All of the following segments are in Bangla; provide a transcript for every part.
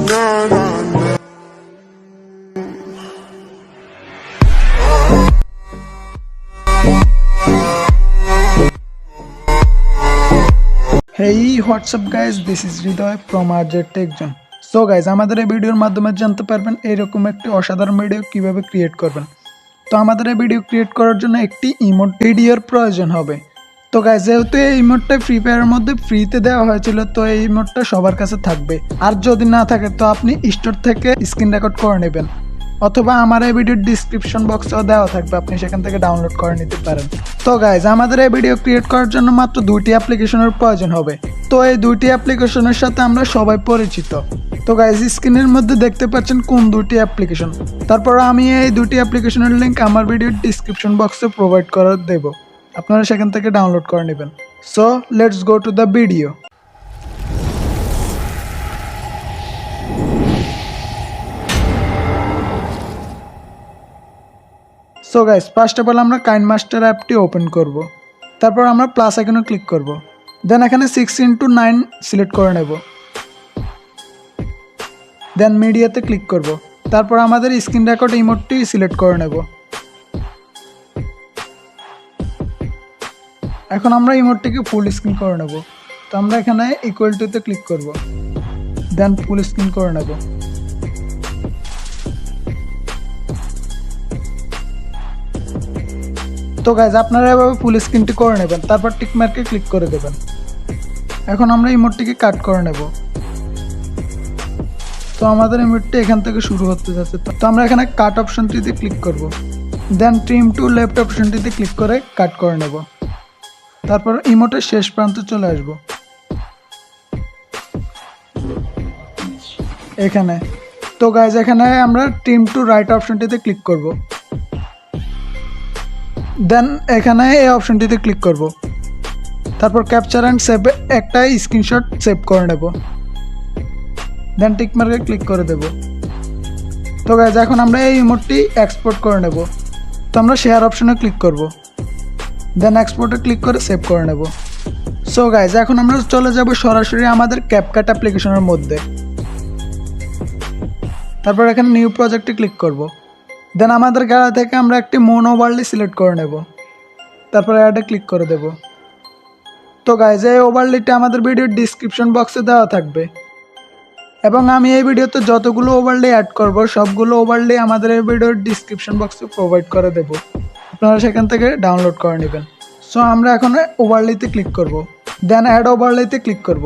Hey, what's up guys, this is Hridoy from MD.Hridoy. So guys, আমাদের এই ভিডিওর মাধ্যমে জানতে পারবেন এইরকম একটি অসাধারণ ভিডিও কিভাবে ক্রিয়েট করবেন। তো আমাদের এই ভিডিও ক্রিয়েট করার জন্য একটি ইমোট ভিডিওর প্রয়োজন হবে। তো গাইজ, যেহেতু এই ইমোটটা ফ্রি ফায়ারের মধ্যে ফ্রিতে দেওয়া হয়েছিল, তো এই ইমোটটা সবার কাছে থাকবে। আর যদি না থাকে তো আপনি স্টোর থেকে স্ক্রিন রেকর্ড করে নেবেন, অথবা আমার এই ভিডিওর ডিসক্রিপশন বক্সেও দেওয়া থাকবে, আপনি সেখান থেকে ডাউনলোড করে নিতে পারেন। তো গাইজ, আমাদের এই ভিডিও ক্রিয়েট করার জন্য মাত্র দুইটি অ্যাপ্লিকেশনের প্রয়োজন হবে। তো এই দুইটি অ্যাপ্লিকেশনের সাথে আমরা সবাই পরিচিত। তো গাইজ, স্ক্রিনের মধ্যে দেখতে পাচ্ছেন কোন দুটি অ্যাপ্লিকেশন। তারপর আমি এই দুটি অ্যাপ্লিকেশনের লিঙ্ক আমার ভিডিওর ডিসক্রিপশন বক্সে প্রোভাইড করে দেব, আপনারা সেখান থেকে ডাউনলোড করে নেবেন। So let's go to the video. So guys, first of all আমরা কাইনমাস্টার অ্যাপটি ওপেন করব। তারপর আমরা প্লাস আইকনে ক্লিক করব। দেন এখানে 6:9 সিলেক্ট করে নেব। দেন মিডিয়াতে ক্লিক করব। তারপর আমাদের স্ক্রিন রেকর্ড ইমোটটি সিলেক্ট করে নেব। এখন আমরা ইমোটটিকে ফুল স্ক্রিন করে নেব। তো আমরা এখানে ইকুয়াল টুতে ক্লিক করব। দেন ফুল স্ক্রিন করে নেব। তো গাইজ, আপনারা এভাবে ফুল স্ক্রিনটি করে নেবেন, তারপর টিক মার্কে ক্লিক করে দেবেন। এখন আমরা ইমোটটিকে কাট করে নেব। তো আমাদের ইমোটটি এখান থেকে শুরু হতে যাচ্ছে। তো আমরা এখানে কাট অপশনটিতে ক্লিক করব। দেন ট্রিম টু লেফট অপশনটিতে ক্লিক করে কাট করে নেব। তারপর ইমোটের শেষ প্রান্তে চলে আসব, এখানে। তো গাইজ, এখানে আমরা ট্রিম টু রাইট অপশনটিতে ক্লিক করব। দেন এখানে এই অপশনটিতে ক্লিক করব। তারপর ক্যাপচার অ্যান্ড সেভ একটা স্ক্রিনশট সেভ করে নেব। দেন টিক মার্কে ক্লিক করে দেব। তো গাইজ, এখন আমরা এই ইমোটটি এক্সপোর্ট করে নেব। তো আমরা শেয়ার অপশনে ক্লিক করব। দেন এক্সপোর্টে ক্লিক করে সেভ করে নেব। সো গাইজ, এখন আমরা চলে যাব সরাসরি আমাদের ক্যাপকাট অ্যাপ্লিকেশনের মধ্যে। তারপর এখানে নিউ প্রজেক্টে ক্লিক করব। দেন আমাদের গ্যালারি থেকে আমরা একটি মোনো ওভারলে সিলেক্ট করে নেব। তারপর অ্যাডে ক্লিক করে দেব। তো গাইজ, এই ওভারলেটা আমাদের ভিডিওর ডিসক্রিপশন বক্সে দেওয়া থাকবে, এবং আমি এই ভিডিওতে যতগুলো ওভারলে অ্যাড করব সবগুলো ওভারলে আমাদের এই ভিডিওর ডিসক্রিপশন বক্সে প্রোভাইড করে দেব, আপনারা সেখান থেকে ডাউনলোড করে নেবেন। সো আমরা এখন ওভারলেতে ক্লিক করব। দেন অ্যাড ওভারলেতে ক্লিক করব।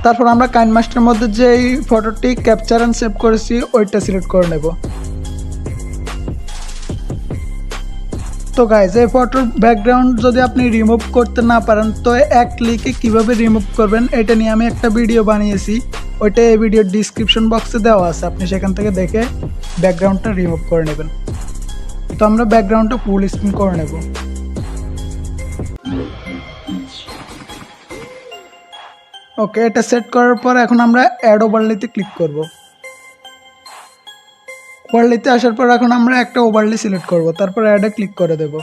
তারপর আমরা কাইনমাস্টারের মধ্যে যে এই ফটোটি ক্যাপচার অ্যান্ড সেভ করেছি ওইটা সিলেক্ট করে নেব। তো গাইজ, এই ফটোর ব্যাকগ্রাউন্ড যদি আপনি রিমুভ করতে না পারেন, তো এক ক্লিকে কিভাবে রিমুভ করবেন এটা নিয়ে আমি একটা ভিডিও বানিয়েছি, ওইটা এই ভিডিওর ডিসক্রিপশন বক্সে দেওয়া আছে, আপনি সেখান থেকে দেখে ব্যাকগ্রাউন্ডটা রিমুভ করে নেবেন। তো আমরা ব্যাকগ্রাউন্ডটা ফুল স্ক্রিন করে নেব। ওকে, এটা সেট করার পর এখন আমরা অ্যাড ওভারলেতে ক্লিক করব। ওভারলেতে আসার পর এখন আমরা একটা ওভারলে সিলেক্ট করব। তারপর অ্যাডে ক্লিক করে দেব।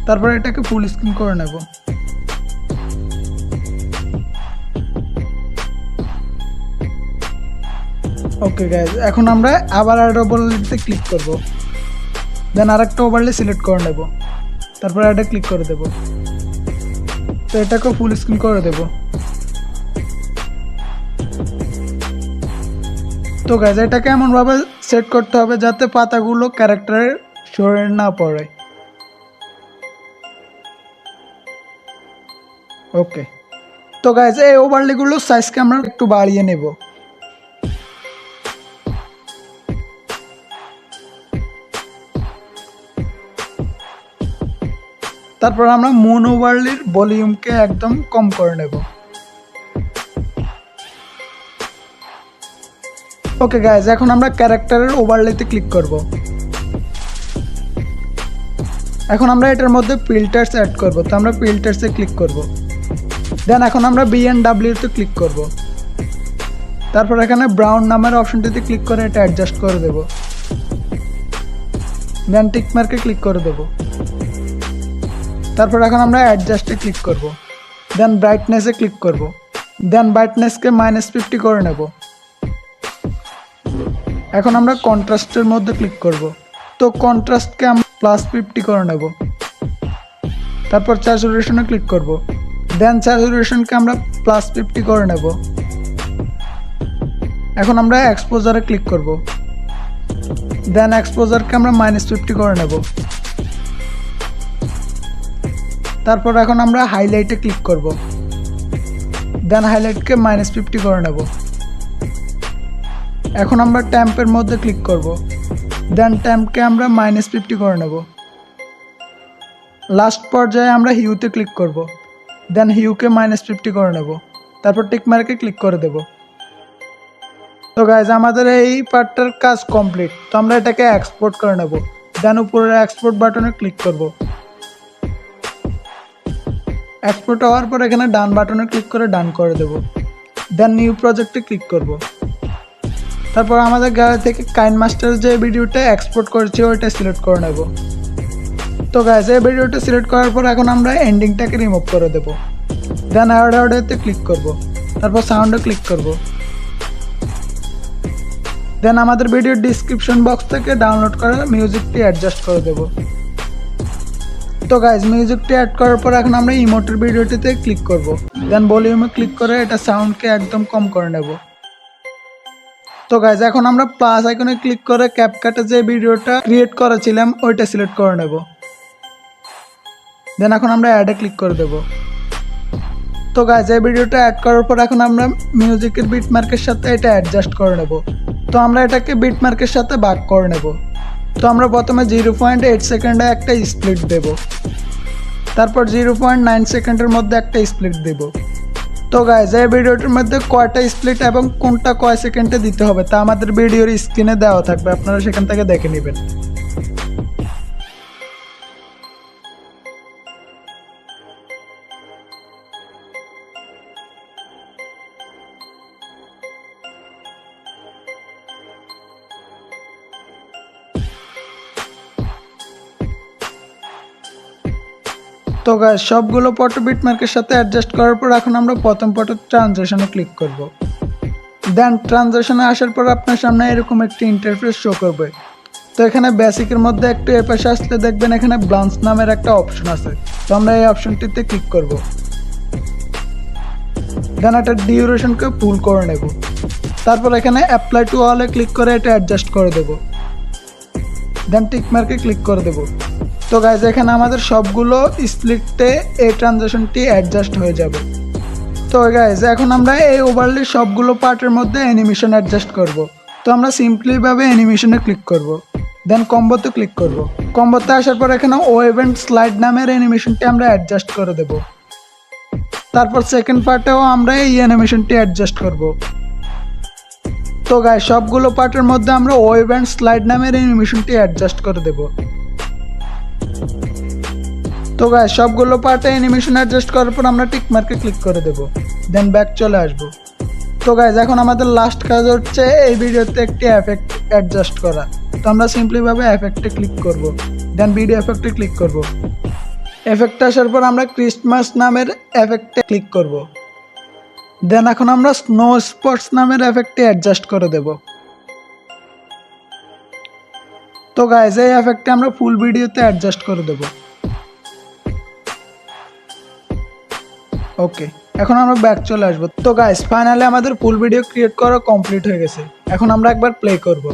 তারপর এটাকে ফুল স্ক্রিন করে নেব। ওকে গাইজ, এখন আমরা আবার অ্যাড ওভারলেতে ক্লিক করব। দেন আরেকটা ওভারলে সিলেক্ট করে নেব। তারপর অ্যাডে ক্লিক করে দেব। তো এটাকে ফুল স্ক্রিন করে দেব। তো গাইজ, এটাকে এমনভাবে সেট করতে হবে যাতে পাতাগুলো ক্যারেক্টারের সরে না পড়ে। ওকে, তো গাইজ, এই ওভারলেগুলোর সাইজকে আমরা একটু বাড়িয়ে নেব। তারপর আমরা মুন ওভারলের ভলিউমকে একদম কম করে নেব। ওকে গাইজ, এখন আমরা ক্যারেক্টারের ওভারলেতে ক্লিক করব। এখন আমরা এটার মধ্যে ফিল্টার্স অ্যাড করব। তো আমরা ফিল্টার্সে ক্লিক করব। দেন এখন আমরা BNWতে ক্লিক করব। তারপর এখানে ব্রাউন নামের অপশনটিতে ক্লিক করে এটা অ্যাডজাস্ট করে দেব। দেন টিক মার্কে ক্লিক করে দেব। তারপর এখন আমরা অ্যাডজাস্টে ক্লিক করব। দেন ব্রাইটনেসে ক্লিক করব। দেন ব্রাইটনেসকে -50 করে নেব। এখন আমরা কন্ট্রাস্টের মধ্যে ক্লিক করব। তো কন্ট্রাস্টকে আমরা +50 করে নেব। তারপর স্যাচুরেশনে ক্লিক করব। দেন স্যাচুরেশনকে আমরা +50 করে নেব। এখন আমরা এক্সপোজারে ক্লিক করব। দেন এক্সপোজারকে আমরা -50 করে নেব। তারপর এখন আমরা হাইলাইটে ক্লিক করব। দেন হাইলাইটকে -50 করে নেব। এখন আমরা ট্যাম্পের মধ্যে ক্লিক করব। দেন ট্যাম্পকে আমরা -50 করে নেব। লাস্ট পর্যায়ে আমরা হিউতে ক্লিক করব। দেন হিউকে -50 করে নেব। তারপর টিকমার্কে ক্লিক করে দেব। তো গাইজ আমাদের এই পার্টটার কাজ কমপ্লিট। তো আমরা এটাকে এক্সপোর্ট করে নেব। দেন উপরের এক্সপোর্ট বাটনে ক্লিক করব। এক্সপোর্ট হওয়ার পর এখানে ডান বাটনে ক্লিক করে ডান করে দেব। দেন নিউ প্রজেক্টে ক্লিক করব। তারপর আমাদের গ্যালারি থেকে কাইনমাস্টার যে ভিডিওটা এক্সপোর্ট করেছি ওইটা সিলেক্ট করে নেব। তো গাইজ এই ভিডিওটা সিলেক্ট করার পর এখন আমরা এন্ডিংটাকে রিমুভ করে দেব। দেন অ্যাডে ক্লিক করব। তারপর সাউন্ডে ক্লিক করব। দেন আমাদের ভিডিওর ডিসক্রিপশন বক্স থেকে ডাউনলোড করা মিউজিকটি অ্যাডজাস্ট করে দেব। তো গাইজ মিউজিকটি অ্যাড করার পর এখন আমরা ইমোটের ভিডিওটিতে ক্লিক করব। দেন ভলিউমে ক্লিক করে এটা সাউন্ডকে একদম কম করে নেব। তো গাইজ এখন আমরা প্লাস আইকনে ক্লিক করে ক্যাপকাটে যে ভিডিওটা ক্রিয়েট করেছিলাম ওইটা সিলেক্ট করে নেব। দেন এখন আমরা অ্যাডে ক্লিক করে দেব। তো গাইজ এই ভিডিওটা অ্যাড করার পর এখন আমরা মিউজিকের বিটমার্কের সাথে এটা অ্যাডজাস্ট করে নেব। তো আমরা এটাকে বিটমার্কের সাথে ভাগ করে নেব। তো আমরা প্রথমে 0.8 সেকেন্ডে একটা স্প্লিট দেব। তারপর 0.9 সেকেন্ডের মধ্যে একটা স্প্লিট দেব। তো গাইজ এই ভিডিওটির মধ্যে কয়টা স্প্লিট এবং কোনটা কয় সেকেন্ডে দিতে হবে তা আমাদের ভিডিওর স্ক্রিনে দেওয়া থাকবে, আপনারা সেখান থেকে দেখে নেবেন। তো গাইজ সবগুলো ফটো বিটমার্কের সাথে অ্যাডজাস্ট করার পর এখন আমরা প্রথম ফটো ট্রানজিশনে ক্লিক করব। দেন ট্রানজিশনে আসার পর আপনার সামনে এরকম একটি ইন্টারফেস শো করবে। তো এখানে বেসিকের মধ্যে একটু এপাশে আসলে দেখবেন এখানে ব্লান্স নামের একটা অপশন আছে। তো আমরা এই অপশনটিতে ক্লিক করব। দেন এটা ডিউরেশনকে ফুল করে নেব। তারপর এখানে অ্যাপ্লাই টু অলে ক্লিক করে এটা অ্যাডজাস্ট করে দেব। দেন টিকমার্কে ক্লিক করে দেব। তো গাইজ এখানে আমাদের সবগুলো স্প্লিটে এই ট্রানজিশনটি অ্যাডজাস্ট হয়ে যাবে। তো গাইজ এখন আমরা এই ওভারলি সবগুলো পার্টের মধ্যে অ্যানিমেশন অ্যাডজাস্ট করব। তো আমরা সিম্পলিভাবে অ্যানিমেশনে ক্লিক করব। দেন কম্বোতে ক্লিক করব। কম্বোতে আসার পর এখানে ওয়েভ এন্ড স্লাইড নামের অ্যানিমেশনটি আমরা অ্যাডজাস্ট করে দেব। তারপর সেকেন্ড পার্টেও আমরা এই অ্যানিমেশনটি অ্যাডজাস্ট করব। তো গাইজ সবগুলো পার্টের মধ্যে আমরা ওয়েভ এন্ড স্লাইড নামের অ্যানিমেশনটি অ্যাডজাস্ট করে দেব। তো গাইজ সবগুলো পার্টে অ্যানিমেশন অ্যাডজাস্ট করার পর আমরা টিক মার্কে ক্লিক করে দেব। দেন ব্যাক চলে আসব। তো গাইজ এখন আমাদের লাস্ট কাজ হচ্ছে এই ভিডিওতে একটি এফেক্ট অ্যাডজাস্ট করা। তো আমরা সিম্পলিভাবে এফেক্টে ক্লিক করব। দেন ভিডিও এফেক্টে ক্লিক করব। এফেক্টে আসার পর আমরা ক্রিসমাস নামের এফেক্টে ক্লিক করব। দেন এখন আমরা স্নো স্পটস নামের এফেক্টে অ্যাডজাস্ট করে দেব। তো গাইজ এই এফেক্টে আমরা ফুল ভিডিওতে অ্যাডজাস্ট করে দেব। ওকে, এখন আমরা ব্যাক চলে আসবো। তো গাইস ফাইনালি আমাদের ফুল ভিডিও ক্রিয়েট করা কমপ্লিট হয়ে গেছে। এখন আমরা একবার প্লে করব।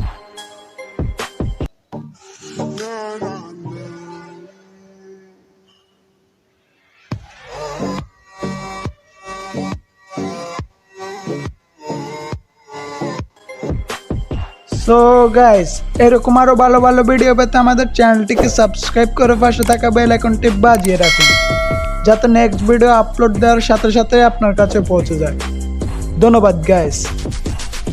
সো গাইস এরকম আরো ভালো ভালো ভিডিও পেতে আমাদের চ্যানেলটিকে সাবস্ক্রাইব করে পাশে থাকা বেল আইকনটি বাজিয়ে রাখুন, যাতে নেক্সট ভিডিও আপলোড দেওয়ার সাথে সাথে আপনার কাছে পৌঁছে যায়। ধন্যবাদ গাইস।